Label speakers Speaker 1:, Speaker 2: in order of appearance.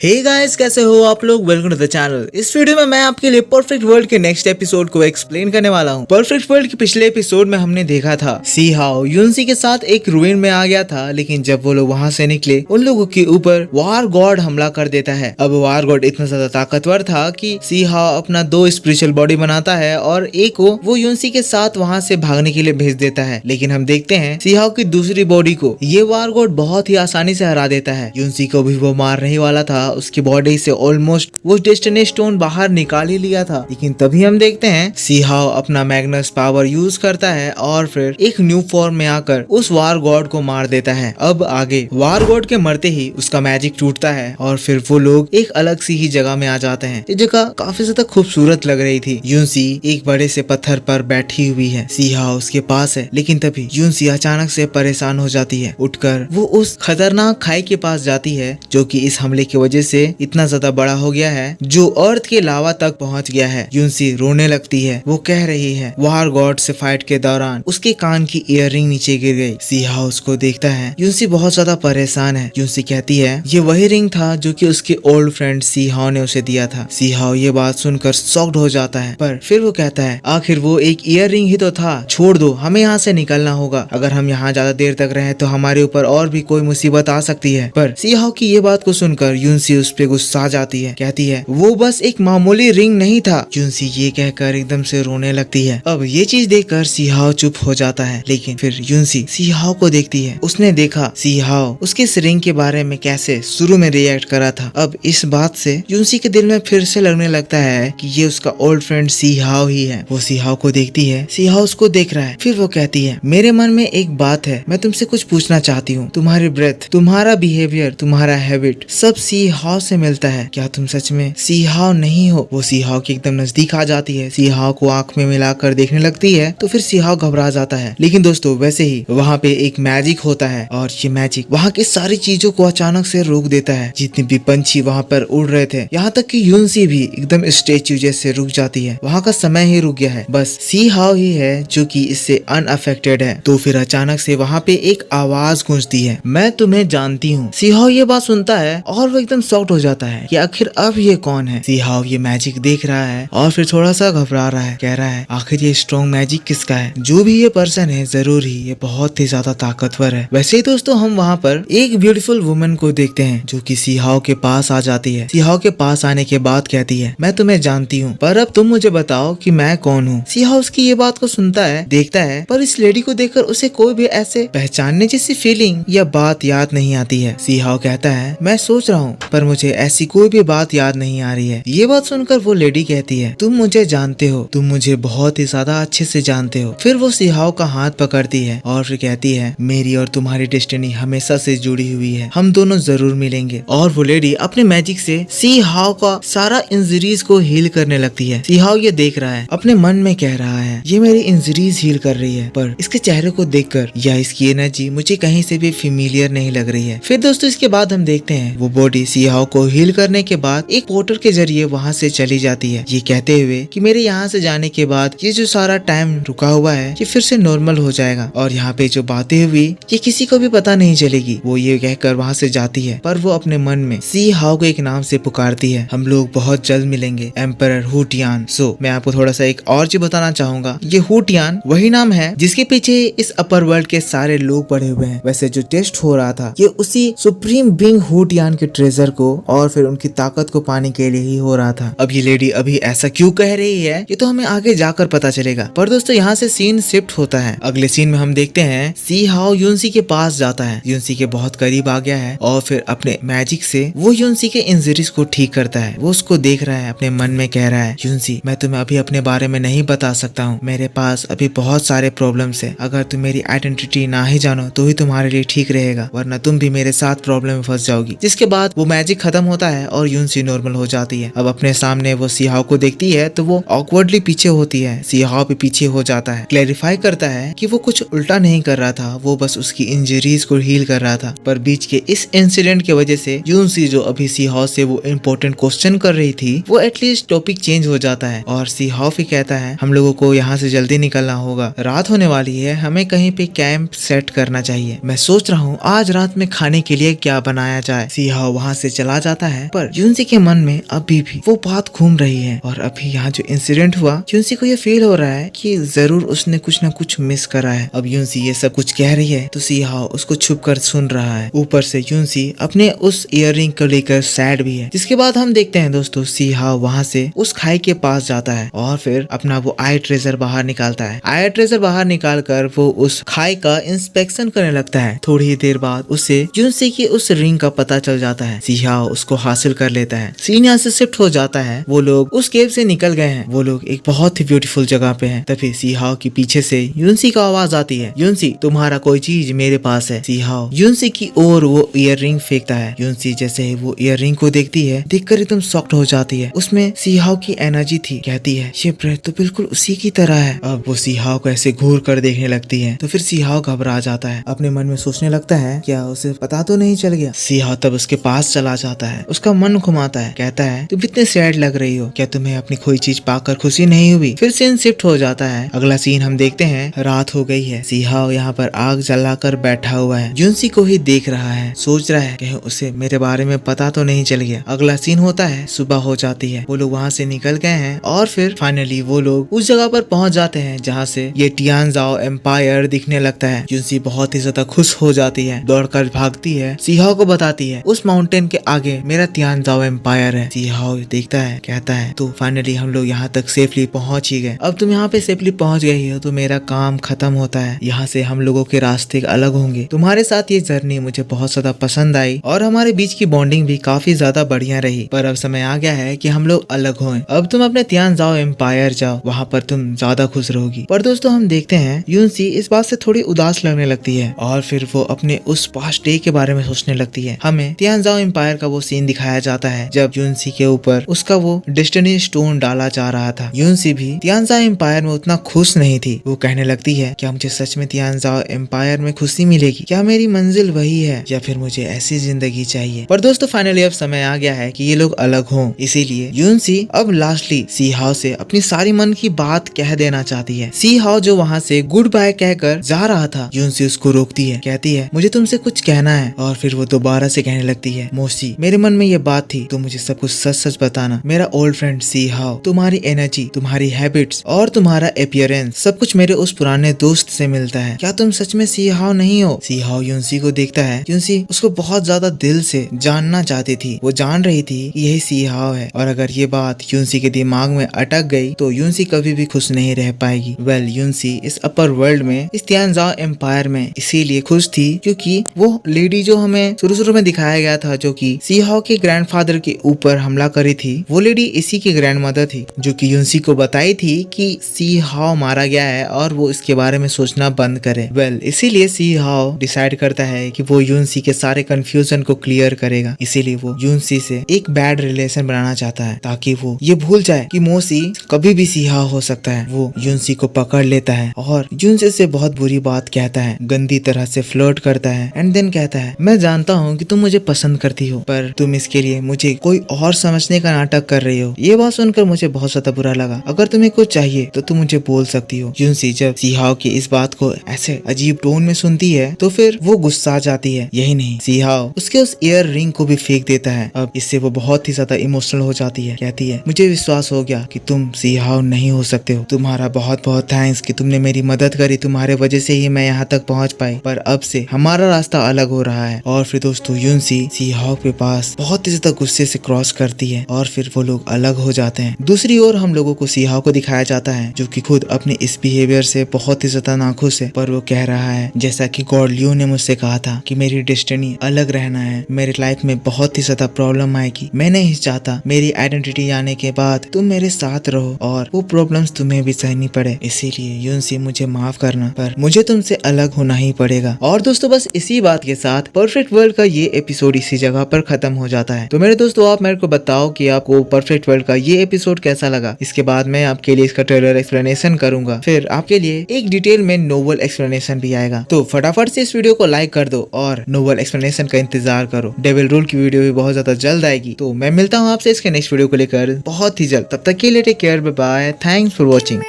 Speaker 1: Hey guys, कैसे हो आप लोग। Welcome to the channel. इस वीडियो में मैं आपके लिए परफेक्ट वर्ल्ड के नेक्स्ट एपिसोड को एक्सप्लेन करने वाला हूँ। परफेक्ट वर्ल्ड के पिछले एपिसोड में हमने देखा था सी हाउ युनसी के साथ एक रूइन में आ गया था, लेकिन जब वो लोग वहाँ से निकले उन लोगों के ऊपर वार गॉड हमला कर देता है। अब वार गॉड इतना ज्यादा ताकतवर था कि सी हाउ अपना 2 स्पिरिचुअल बॉडी बनाता है और एक को वो युनसी के साथ वहाँ से भागने के लिए भेज देता है। लेकिन हम देखते हैं सी हाउ की दूसरी बॉडी को ये वार गॉड बहुत ही आसानी से हरा देता है। युनसी को भी वो मारने ही वाला था, उसकी बॉडी से ऑलमोस्ट वो डेस्टिनी स्टोन बाहर निकाल ही लिया था। लेकिन तभी हम देखते हैं सी हाउ अपना मैग्नस पावर यूज करता है और फिर एक न्यू फॉर्म में आकर उस वार गॉड को मार देता है। अब आगे वार गॉड के मरते ही उसका मैजिक टूटता है और फिर वो लोग एक अलग सी ही जगह में आ जाते हैं। ये जगह काफी ज्यादा खूबसूरत लग रही थी। युनसी एक बड़े से पत्थर पर बैठी हुई है, सी हाउ उसके पास है। लेकिन तभी युनसी अचानक से परेशान हो जाती है। उठकर वो उस खतरनाक खाई के पास जाती है जो कि इस हमले की वजह से इतना ज्यादा बड़ा हो गया है जो अर्थ के लावा तक पहुंच गया है। युनसी रोने लगती है। वो कह रही है वार गॉड से फाइट के दौरान उसके कान की इयररिंग नीचे गिर गई। सी हाउ उसको देखता है। युनसी बहुत ज्यादा परेशान है। युनसी कहती है ये वही रिंग था जो कि उसके ओल्ड फ्रेंड सी हाउ ने उसे दिया था। सी हाउ ये बात सुनकर शॉक्ड हो जाता है, पर फिर वो कहता है आखिर वो एक इयररिंग ही तो था, छोड़ दो, हमें यहाँ से निकलना होगा। अगर हम यहाँ ज्यादा देर तक रहे तो हमारे ऊपर और भी कोई मुसीबत आ सकती है। पर सी हाउ की ये बात को सुनकर युनसी उस पे गुस्सा जाती है। कहती है वो बस एक मामूली रिंग नहीं था। युनसी ये कहकर एकदम से रोने लगती है। अब ये चीज देखकर सी हाउ चुप हो जाता है। लेकिन फिर युनसी सी हाउ को देखती है। उसने देखा सी हाउ उसके इस रिंग के बारे में कैसे शुरू में रिएक्ट करा था। अब इस बात से युनसी के दिल में फिर से लगने लगता है कि ये उसका old friend see how he है। वो सी हाउ को देखती है। सी हाउ उसको देख रहा है। फिर वो कहती है मेरे मन में एक बात है, मैं तुमसे कुछ पूछना चाहती हूँ। तुम्हारी ब्रेथ, तुम्हारा बिहेवियर, तुम्हारा हैबिट सब सी हाउ से मिलता है। क्या तुम सच में सी हाउ नहीं हो? वो सी हाउ के एकदम नजदीक आ जाती है। सी हाउ को आंख में मिलाकर देखने लगती है तो फिर सी हाउ घबरा जाता है। लेकिन दोस्तों वैसे ही वहाँ पे एक मैजिक होता है और ये मैजिक वहाँ की सारी चीजों को अचानक से रोक देता है। जितने भी पंछी वहाँ पर उड़ रहे थे, यहाँ तक कि युनसी भी एकदम स्टेच्यू जैसे रुक जाती है। वहाँ का समय ही रुक गया है। बस सी हाउ ही है जो कि इससे अनअफेक्टेड है। तो फिर अचानक से वहाँ पे एक आवाज गूंजती है, मैं तुम्हें जानती हूँ। सी हाउ ये बात सुनता है और वो एकदम शॉक्ड हो जाता है कि आखिर अब ये कौन है। सी हाउ ये मैजिक देख रहा है और फिर थोड़ा सा घबरा रहा है। कह रहा है आखिर ये स्ट्रॉन्ग मैजिक किसका है? जो भी ये पर्सन है जरूर ही ये बहुत ही ज्यादा ताकतवर है। वैसे ही दोस्तों हम वहाँ पर एक ब्यूटीफुल वुमन को देखते हैं जो कि सी हाउ के पास आ जाती है। सी हाउ के पास आने के बाद कहती है मैं तुम्हें जानती हूँ, पर अब तुम मुझे बताओ कि मैं कौन हूँ। सी हाउ उसकी ये बात को सुनता है, देखता है, पर इस लेडी को देखकर उसे कोई भी ऐसे पहचानने जैसी फीलिंग या बात याद नहीं आती है। सी हाउ कहता है मैं सोच रहा हूँ पर मुझे ऐसी कोई भी बात याद नहीं आ रही है। ये बात सुनकर वो लेडी कहती है तुम मुझे जानते हो, तुम मुझे बहुत ही ज्यादा अच्छे से जानते हो। फिर वो सी हाउ का हाथ पकड़ती है और फिर कहती है मेरी और तुम्हारी डेस्टिनी हमेशा से जुड़ी हुई है, हम दोनों जरूर मिलेंगे। और वो लेडी अपने मैजिक से सी हाउ का सारा इंजरीज को हील करने लगती है। सी हाउ ये देख रहा है, अपने मन में कह रहा है ये मेरी इंजरीज हील कर रही है, पर इसके चेहरे को देखकर या इसकी एनर्जी मुझे कहीं से भी फेमिलियर नहीं लग रही है। फिर दोस्तों इसके बाद हम देखते हैं वो बॉडी सी हाउ को हील करने के बाद एक पोर्टल के जरिए वहाँ से चली जाती है, ये कहते हुए कि मेरे यहाँ से जाने के बाद ये जो सारा टाइम रुका हुआ है ये फिर से नॉर्मल हो जाएगा और यहाँ पे जो बातें हुई ये किसी को भी पता नहीं चलेगी। वो ये कहकर वहाँ से जाती है, पर वो अपने मन में सी हाउ को एक नाम से पुकारती है, हम लोग बहुत जल्द मिलेंगे, एम्परर हुटियान। सो मैं आपको थोड़ा सा एक और चीज बताना चाहूंगा, ये हुटियान वही नाम है जिसके पीछे इस अपर वर्ल्ड के सारे लोग पड़े हुए हैं। वैसे जो टेस्ट हो रहा था ये उसी सुप्रीम बीइंग हुटियान के ट्रेजर को और फिर उनकी ताकत को पाने के लिए ही हो रहा था। अब ये लेडी अभी ऐसा क्यों कह रही है ये तो हमें आगे जाकर पता चलेगा। पर दोस्तों यहाँ से सीन शिफ्ट होता है। अगले सीन में हम देखते हैं सी हाउ युनसी के पास जाता है, युनसी के बहुत करीब आ गया है और फिर अपने मैजिक से वो युनसी के इंजरीज को ठीक करता है। वो उसको देख रहा है, अपने मन में कह रहा है युनसी मैं तुम्हें अभी अपने बारे में नहीं बता सकता हूँ, मेरे पास अभी बहुत सारे प्रॉब्लम्स है, अगर तुम मेरी आइडेंटिटी ना ही जानो तो ही तुम्हारे लिए ठीक रहेगा, वरना तुम भी मेरे साथ प्रॉब्लम में फंस जाओगी। जिसके बाद वो मैजिक खत्म होता है और युनसी नॉर्मल हो जाती है। अब अपने सामने वो सी हाउ को देखती है तो वो ऑकवर्डली पीछे होती है। सी हाउ भी पीछे हो जाता है, क्लैरिफाई करता है कि वो कुछ उल्टा नहीं कर रहा था, वो बस उसकी इंजरीज को हील कर रहा था। पर बीच के इस इंसिडेंट की वजह से युनसी जो अभी सी हाउ से वो इम्पोर्टेंट क्वेश्चन कर रही थी वो एटलीस्ट टॉपिक चेंज हो जाता है और सी हाउ भी कहता है हम लोगों को यहाँ से जल्दी निकलना होगा, रात होने वाली है, हमें कहीं पे कैंप सेट करना चाहिए। मैं सोच रहा हूँ आज रात में खाने के लिए क्या बनाया जाए। सी हाउ वहाँ से से चला जाता है। पर यूनसी के मन में अभी भी वो बात घूम रही है और अभी यहाँ जो इंसिडेंट हुआ यूनसी को ये फील हो रहा है कि जरूर उसने कुछ न कुछ मिस करा है। अब यूनसी ये सब कुछ कह रही है तो सी हाओ उसको छुप कर सुन रहा है। ऊपर से यूनसी अपने उस इयररिंग को लेकर सैड भी है। जिसके बाद हम देखते हैं दोस्तों सी हाओ वहाँ से उस खाई के पास जाता है और फिर अपना वो आई ट्रेजर बाहर निकालता है। आई ट्रेजर बाहर निकाल कर वो उस खाई का इंस्पेक्शन करने लगता है। थोड़ी ही देर बाद उसे यूनसी की उस रिंग का पता चल जाता है। सी हाओ उसको हासिल कर लेता है। सीन यहाँ से शिफ्ट हो जाता है। वो लोग उस केव से निकल गए हैं। वो लोग एक बहुत ही ब्यूटीफुल जगह पे हैं। तभी सी हाओ के पीछे से यूनसी का आवाज आती है, यूनसी तुम्हारा कोई चीज मेरे पास है। सी हाओ यूनसी की ओर वो ईयर रिंग फेंकता है। यूनसी जैसे ही वो ईयर रिंग को देखती है देखकर एकदम शॉक्ड हो जाती है। उसमें सी हाओ की एनर्जी थी। कहती है ये ब्रेथ तो बिल्कुल उसी की तरह है। अब वो सी हाओ को ऐसे घूर कर देखने लगती है तो फिर सी हाओ घबरा जाता है। अपने मन में सोचने लगता है क्या उसे पता तो नहीं चल गया। सी हाओ तब उसके पास चला जाता है, उसका मन घुमाता है। कहता है तुम इतने सैड लग रही हो, क्या तुम्हें अपनी खोई चीज पाकर खुशी नहीं हुई। फिर सीन शिफ्ट हो जाता है। अगला सीन हम देखते हैं रात हो गई है। सी हाओ यहाँ पर आग जलाकर बैठा हुआ है। यूनसी को ही देख रहा है, सोच रहा है कहीं उसे मेरे बारे में पता तो नहीं चल गया। अगला सीन होता है सुबह हो जाती है। वो लोग वहाँ से निकल गए हैं और फिर फाइनली वो लोग उस जगह पर पहुंच जाते हैं जहाँ से ये टियानजाओ एम्पायर दिखने लगता है। यूनसी बहुत ही ज्यादा खुश हो जाती है, दौड़कर भागती है, सी हाओ को बताती है उस माउंटेन के आगे मेरा टियानजाओ एम्पायर है। सी हाओ देखता है, कहता है तो फाइनली हम लोग यहाँ तक सेफली पहुंच ही गए। अब तुम यहाँ पे सेफली पहुंच गई हो तो मेरा काम खत्म होता है। यहाँ से हम लोगों के रास्ते अलग होंगे। तुम्हारे साथ ये जर्नी मुझे बहुत ज्यादा पसंद आई और हमारे बीच की बॉन्डिंग भी काफी ज्यादा बढ़िया रही। पर अब समय आ गया है कि हम लोग अलग हों। अब तुम अपने तियानजाओ एम्पायर जाओ, वहाँ पर तुम ज्यादा खुश रहोगी। पर दोस्तों हम देखते हैं यूनसी इस बात से थोड़ी उदास लगने लगती है और फिर वो अपने उस पास्ट डे के बारे में सोचने लगती है। हमें तियानजाओ एम्पायर का वो सीन दिखाया जाता है जब यूनसी के ऊपर उसका वो डेस्टिनी स्टोन डाला जा रहा था। यूनसी भी तियानजाओ एम्पायर में उतना खुश नहीं थी। वो कहने लगती है क्या मुझे सच में तियानजाओ एम्पायर में खुशी मिलेगी, क्या मेरी मंजिल वही है या फिर मुझे ऐसी जिंदगी चाहिए। पर दोस्तों फाइनली अब समय आ गया है कि ये लोग अलग हों। इसीलिए यूनसी अब लास्टली सी हाओ से अपनी सारी मन की बात कह देना चाहती है। सी हाओ जो वहाँ से गुड बाय कहकर जा रहा था, यूनसी उसको रोकती है। कहती है मुझे तुमसे कुछ कहना है। और फिर वो दोबारा से कहने लगती है मोसी मेरे मन में ये बात थी, तो मुझे सब कुछ सच सच बताना। मेरा ओल्ड फ्रेंड सी हाओ, तुम्हारी एनर्जी, तुम्हारी हैबिट्स और तुम्हारा अपीयरेंस सब कुछ मेरे उस पुराने दोस्त से मिलता है। क्या तुम सच में सी हाओ नहीं हो। सी हाओ यूनसी को देखता है। यूनसी उसको बहुत ज्यादा दिल से जानना चाहती थी। वो जान रही थी कि यही सी हाओ है और अगर ये बात यूनसी के दिमाग में अटक गई तो यूनसी कभी भी खुश नहीं रह पाएगी। वेल यूनसी इस अपर वर्ल्ड में, इस तियानजाओ एम्पायर में इसीलिए खुश थी क्योंकि वो लेडी जो हमें शुरू में दिखाया गया था जो कि सी हाओ के ग्रैंडफादर के ऊपर हमला करी थी, वो लेडी इसी की ग्रैंडमदर थी जो कि यूनसी को बताई थी कि सी हाओ मारा गया है और वो इसके बारे में सोचना बंद करे। वेल इसीलिए सी हाओ डिसाइड करता है कि वो यूनसी के सारे कंफ्यूजन को क्लियर करेगा। इसीलिए वो यूनसी से एक बैड रिलेशन बनाना चाहता है ताकि वो ये भूल जाए कि मोसी कभी भी सी हाओ हो सकता है। वो यूनसी को पकड़ लेता है और यूनसी से बहुत बुरी बात कहता है, गंदी तरह से फ्लर्ट करता है एंड देन कहता है मैं जानता हूँ कि तुम मुझे पसंद करती हो पर तुम इसके लिए मुझे कोई और समझने का नाटक कर रही हो। ये बात सुनकर मुझे बहुत ज्यादा बुरा लगा। अगर तुम्हें कुछ चाहिए तो तुम मुझे बोल सकती हो। यूनसी जब सी हाओ की इस बात को ऐसे अजीब टोन में सुनती है तो फिर वो गुस्सा जाती है। यही नहीं सी हाओ उसके उस ईयर रिंग को भी फेंक देता है। अब इससे वो बहुत ही ज्यादा इमोशनल हो जाती है। कहती है मुझे विश्वास हो गया कि तुम सी हाओ नहीं हो सकते हो। तुम्हारा बहुत बहुत थैंक्स कि तुमने मेरी मदद करी। तुम्हारे वजह से ही मैं यहाँ तक पहुँच पाई। पर अब से हमारा रास्ता अलग हो रहा है। और फिर दोस्तों यूनसी सी हाओ के पास बहुत ही ज्यादा गुस्से से क्रॉस करती है और फिर वो लोग अलग हो जाते हैं। दूसरी ओर हम लोगों को सी हाओ को दिखाया जाता है जो कि खुद अपने इस बिहेवियर से बहुत ही ज्यादा नाखुश है। पर वो कह रहा है जैसा कि गॉड लियो ने मुझसे कहा था कि मेरी डेस्टिनी अलग रहना है, मेरी लाइफ में बहुत ही ज्यादा प्रॉब्लम आएगी। मैं नहीं चाहता मेरी आइडेंटिटी आने के बाद तुम मेरे साथ रहो और वो प्रॉब्लम्स तुम्हें भी सहनी पड़े। इसीलिए यूनसी मुझे माफ करना, पर मुझे तुमसे अलग होना ही पड़ेगा। और दोस्तों बस इसी बात के साथ परफेक्ट वर्ल्ड का ये एपिसोड इसी जगह पर खत्म हो जाता है। तो मेरे दोस्तों आप मेरे को बताओ कि आपको परफेक्ट वर्ल्ड का ये एपिसोड कैसा लगा। इसके बाद मैं आपके लिए इसका ट्रेलर एक्सप्लेनेशन करूंगा, फिर आपके लिए एक डिटेल में नोवेल एक्सप्लेनेशन भी आएगा। तो फटाफट से इस वीडियो को लाइक कर दो और नोवेल एक्सप्लेनेशन का इंतजार करो। डेविल रूल की वीडियो भी बहुत ज्यादा जल्द आएगी। तो मैं मिलता हूँ आपसे इसके नेक्स्ट वीडियो को लेकर बहुत ही जल्द। तब तक के लिए take care, bye bye, thanks for watching.